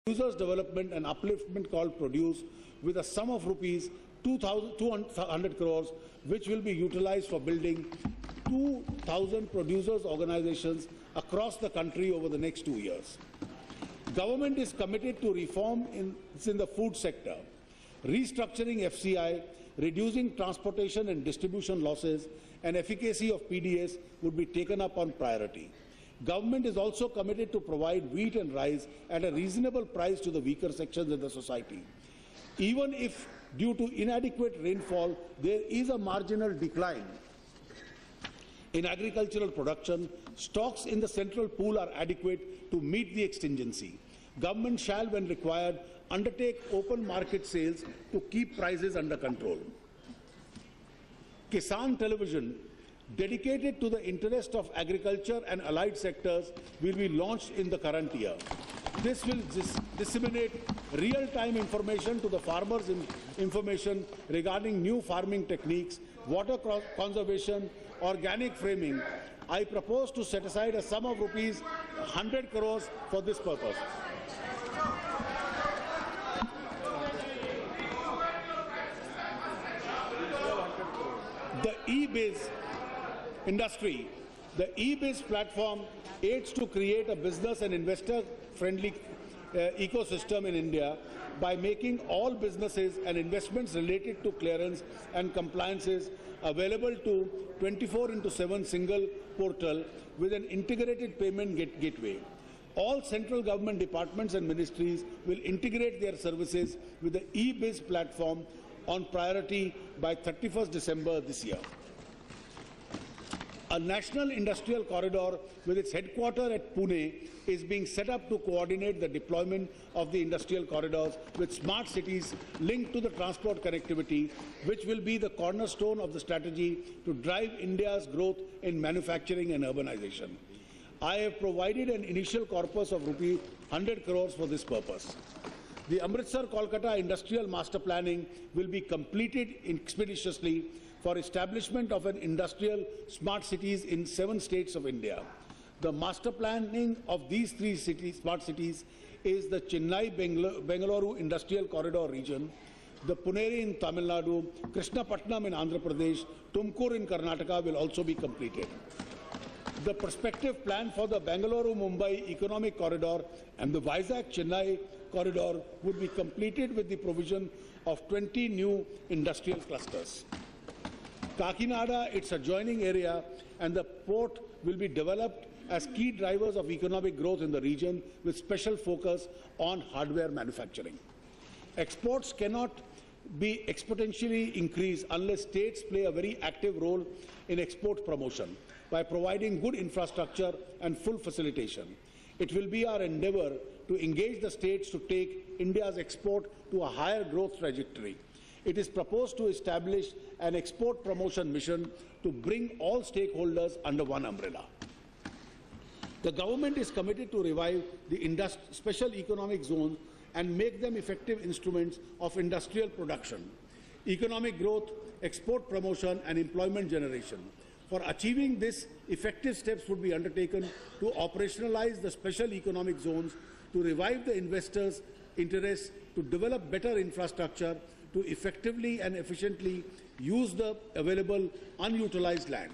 Producers Development and Upliftment called Produce with a sum of rupees 200 crores, which will be utilized for building 2,000 producers organizations across the country over the next 2 years. Government is committed to reform in the food sector. Restructuring FCI, reducing transportation and distribution losses, and efficacy of PDS would be taken up on priority. Government is also committed to provide wheat and rice at a reasonable price to the weaker sections of the society. Even if, due to inadequate rainfall, there is a marginal decline in agricultural production, stocks in the central pool are adequate to meet the exigency. Government shall, when required, undertake open market sales to keep prices under control. Kisan Television, dedicated to the interest of agriculture and allied sectors, will be launched in the current year. This will disseminate real-time information to the farmers information regarding new farming techniques, water conservation, organic framing. I propose to set aside a sum of rupees 100 crores for this purpose. The e-biz industry. The e-biz platform aids to create a business and investor-friendly ecosystem in India by making all businesses and investments related to clearance and compliances available to 24/7 single portal with an integrated payment gateway. All central government departments and ministries will integrate their services with the e-biz platform on priority by 31st December this year. A national industrial corridor with its headquarters at Pune is being set up to coordinate the deployment of the industrial corridors with smart cities linked to the transport connectivity, which will be the cornerstone of the strategy to drive India's growth in manufacturing and urbanization. I have provided an initial corpus of rupees 100 crores for this purpose. The Amritsar-Kolkata industrial master planning will be completed expeditiously for establishment of an industrial smart cities in 7 states of India. The master planning of these 3 smart cities is the Chennai-Bengaluru Industrial Corridor region, the Pune in Tamil Nadu, Krishnapatnam in Andhra Pradesh, Tumkur in Karnataka will also be completed. The prospective plan for the Bengaluru-Mumbai Economic Corridor and the Vizag-Chennai Corridor would be completed with the provision of 20 new industrial clusters. Kakinada, its adjoining area, and the port will be developed as key drivers of economic growth in the region with special focus on hardware manufacturing. Exports cannot be exponentially increased unless states play a very active role in export promotion by providing good infrastructure and full facilitation. It will be our endeavour to engage the states to take India's export to a higher growth trajectory. It is proposed to establish an export promotion mission to bring all stakeholders under one umbrella. The government is committed to revive the special economic zones and make them effective instruments of industrial production, economic growth, export promotion and employment generation. For achieving this, effective steps would be undertaken to operationalize the special economic zones, to revive the investors' interest, to develop better infrastructure, to effectively and efficiently use the available unutilized land.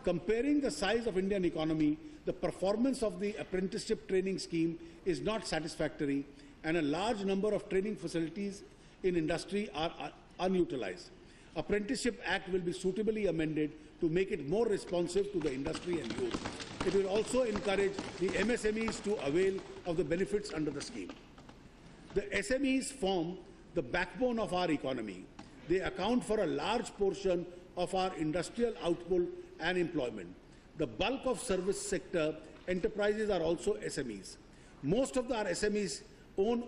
Comparing the size of Indian economy, the performance of the apprenticeship training scheme is not satisfactory, and a large number of training facilities in industry are unutilized. Apprenticeship Act will be suitably amended to make it more responsive to the industry and youth. It will also encourage the MSMEs to avail of the benefits under the scheme. The SMEs form the backbone of our economy. They account for a large portion of our industrial output and employment. The bulk of service sector enterprises are also SMEs. Most of our SMEs own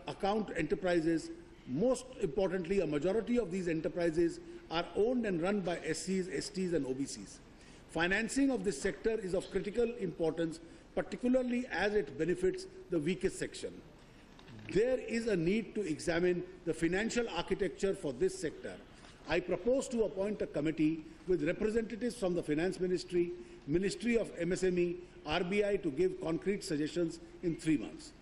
account enterprises. Most importantly, a majority of these enterprises are owned and run by SCs, STs and OBCs. Financing of this sector is of critical importance, particularly as it benefits the weakest section. There is a need to examine the financial architecture for this sector. I propose to appoint a committee with representatives from the Finance Ministry, Ministry of MSME, RBI to give concrete suggestions in 3 months.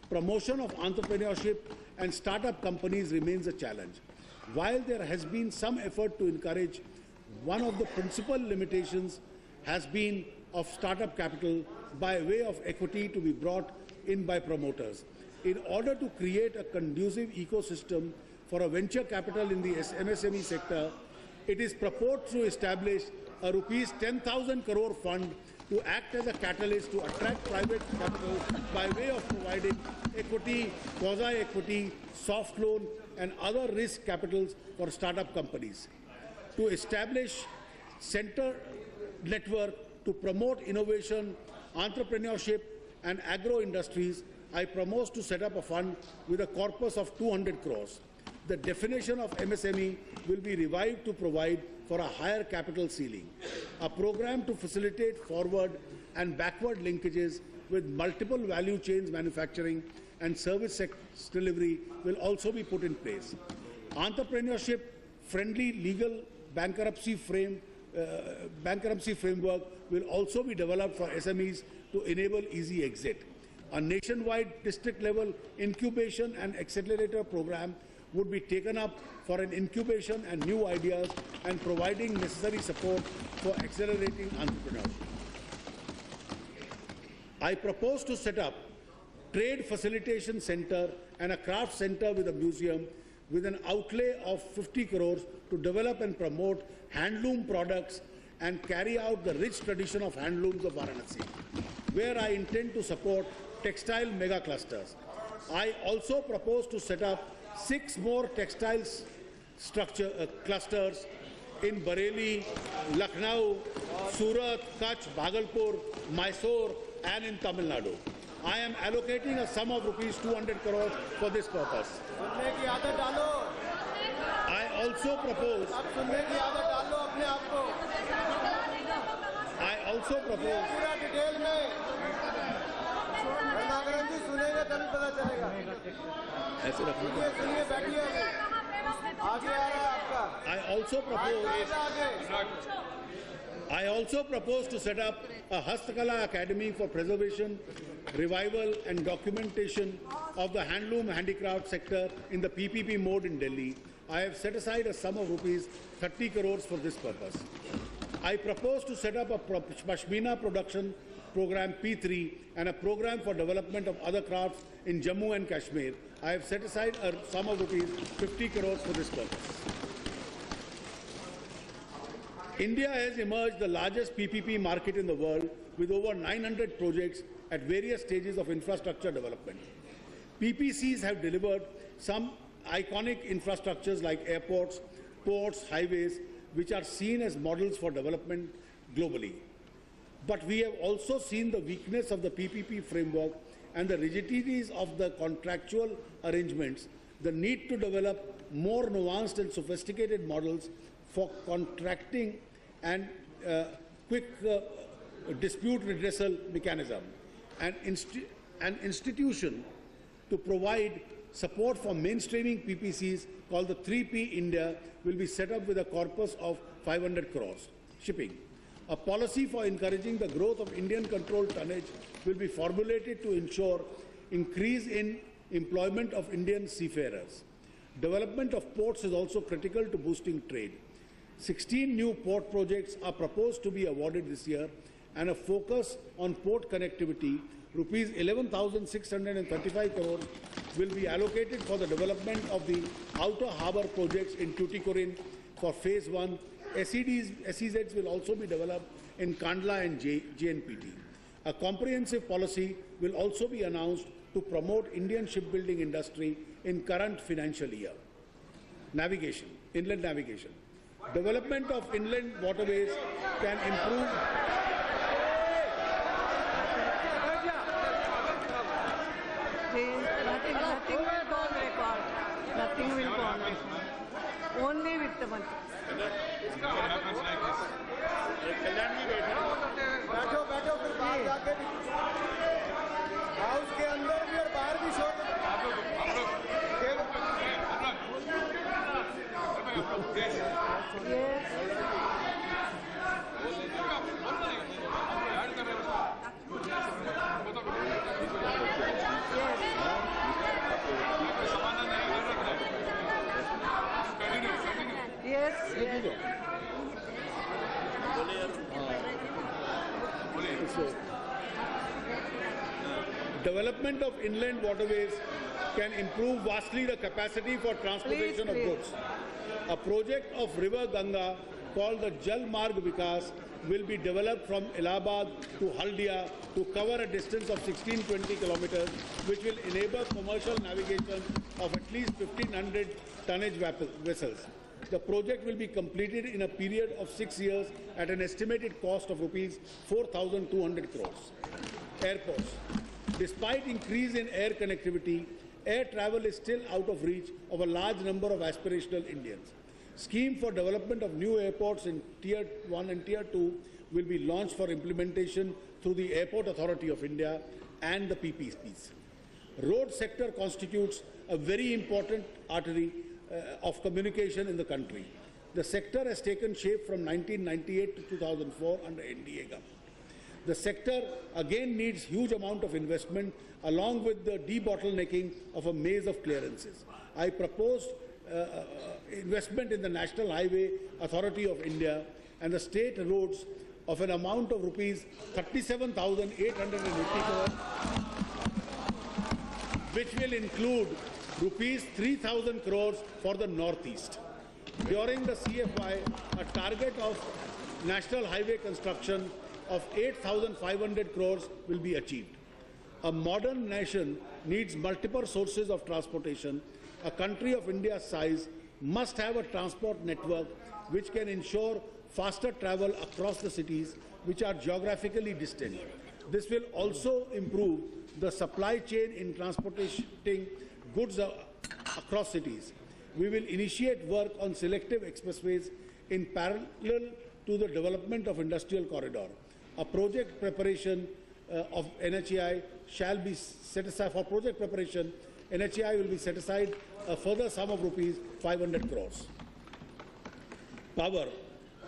Promotion of entrepreneurship and startup companies remains a challenge. While there has been some effort to encourage, one of the principal limitations has been of startup capital by way of equity to be brought in by promoters. In order to create a conducive ecosystem for a venture capital in the MSME sector, it is proposed to establish a rupees 10,000 crore fund to act as a catalyst to attract private capital by way of providing equity, quasi-equity, soft loan and other risk capitals for startup companies. To establish center network to promote innovation, entrepreneurship and agro industries, I propose to set up a fund with a corpus of 200 crores. The definition of MSME will be revived to provide for a higher capital ceiling. A program to facilitate forward and backward linkages with multiple value chains manufacturing and service delivery will also be put in place. Entrepreneurship-friendly legal bankruptcy framework will also be developed for SMEs to enable easy exit. A nationwide district-level incubation and accelerator program would be taken up for an incubation and new ideas and providing necessary support for accelerating entrepreneurship. I propose to set up Trade Facilitation Center and a craft center with a museum with an outlay of 50 crores to develop and promote handloom products and carry out the rich tradition of handlooms of Varanasi, where I intend to support textile mega clusters. I also propose to set up 6 more textiles clusters in Bareilly, Lucknow, Surat, Kutch, Bhagalpur, Mysore and in Tamil Nadu. I am allocating a sum of rupees 200 crores for this purpose. I also propose I also propose to set up a Hastakala Academy for preservation, revival and documentation of the handloom handicraft sector in the PPP mode in Delhi. I have set aside a sum of rupees 30 crores for this purpose. I propose to set up a Pashmina production program P3 and a program for development of other crafts in Jammu and Kashmir. I have set aside a sum of rupees 50 crores for this purpose. India has emerged the largest PPP market in the world with over 900 projects at various stages of infrastructure development. PPCs have delivered some iconic infrastructures like airports, ports, highways, which are seen as models for development globally. But we have also seen the weakness of the PPP framework and the rigidities of the contractual arrangements, the need to develop more nuanced and sophisticated models for contracting and quick dispute redressal mechanism. An institution to provide support for mainstreaming PPCs called the 3P India will be set up with a corpus of 500 crores. Shipping. A policy for encouraging the growth of Indian-controlled tonnage will be formulated to ensure increase in employment of Indian seafarers. Development of ports is also critical to boosting trade. 16 new port projects are proposed to be awarded this year, and a focus on port connectivity, rupees 11,635 crores, will be allocated for the development of the outer harbour projects in Tuticorin for phase 1. SEZs will also be developed in Kandla and JNPT. A comprehensive policy will also be announced to promote Indian shipbuilding industry in current financial year. Navigation, inland navigation. Development of inland waterways can improve nothing will go on record. Nothing will go on record. Only with the money. बैठो बैठो फिर बाहर जाके भी house के अंदर भी और बाहर भी शोर Development of inland waterways can improve vastly the capacity for transportation of goods. A project of River Ganga called the Jal Marg Vikas will be developed from Allahabad to Haldia to cover a distance of 1620 kilometers, which will enable commercial navigation of at least 1500 tonnage vessels. The project will be completed in a period of 6 years at an estimated cost of rupees 4,200 crores. Airports. Despite increase in air connectivity, air travel is still out of reach of a large number of aspirational Indians. Scheme for development of new airports in Tier 1 and Tier 2 will be launched for implementation through the Airport Authority of India and the PPPs. Road sector constitutes a very important artery of communication in the country. The sector has taken shape from 1998 to 2004 under NDA government. The sector again needs huge amount of investment along with the debottlenecking of a maze of clearances. I proposed investment in the National Highway Authority of India and the state roads of an amount of rupees 37,880 crores, which will include rupees 3,000 crores for the Northeast. During the CFI, a target of national highway construction of 8,500 crores will be achieved. A modern nation needs multiple sources of transportation. A country of India's size must have a transport network which can ensure faster travel across the cities which are geographically distant. This will also improve the supply chain in transporting goods across cities. We will initiate work on selective expressways in parallel to the development of industrial corridor. A project preparation of NHAI shall be set aside. For project preparation, NHAI will be set aside a further sum of rupees 500 crores. Power.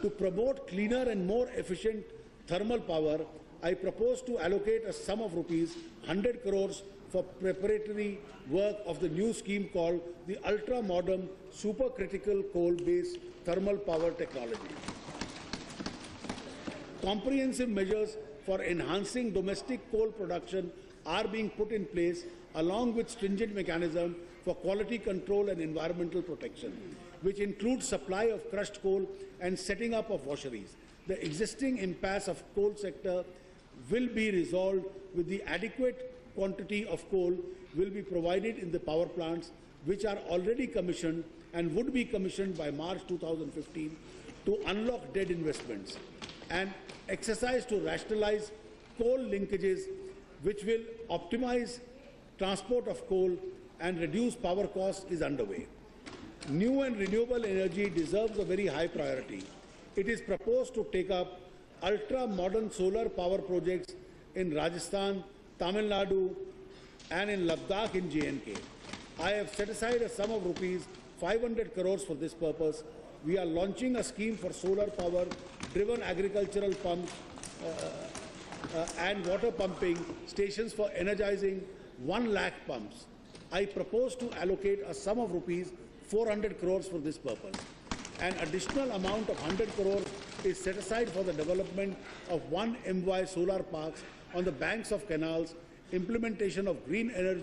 To promote cleaner and more efficient thermal power, I propose to allocate a sum of rupees 100 crores for preparatory work of the new scheme called the ultra-modern supercritical coal-based thermal power technology. Comprehensive measures for enhancing domestic coal production are being put in place along with stringent mechanism for quality control and environmental protection, which includes supply of crushed coal and setting up of washeries. The existing impasse of coal sector will be resolved with the adequate quantity of coal will be provided in the power plants which are already commissioned and would be commissioned by March 2015 to unlock dead investments. And exercise to rationalize coal linkages which will optimize transport of coal and reduce power costs is underway. New and renewable energy deserves a very high priority. It is proposed to take up ultra-modern solar power projects in Rajasthan, Tamil Nadu and in Ladakh in J&K. I have set aside a sum of rupees 500 crores for this purpose. We are launching a scheme for solar power driven agricultural pumps and water pumping stations for energizing 1 lakh pumps. I propose to allocate a sum of rupees 400 crores for this purpose. An additional amount of 100 crores is set aside for the development of 1 MY solar parks on the banks of canals, implementation of green energy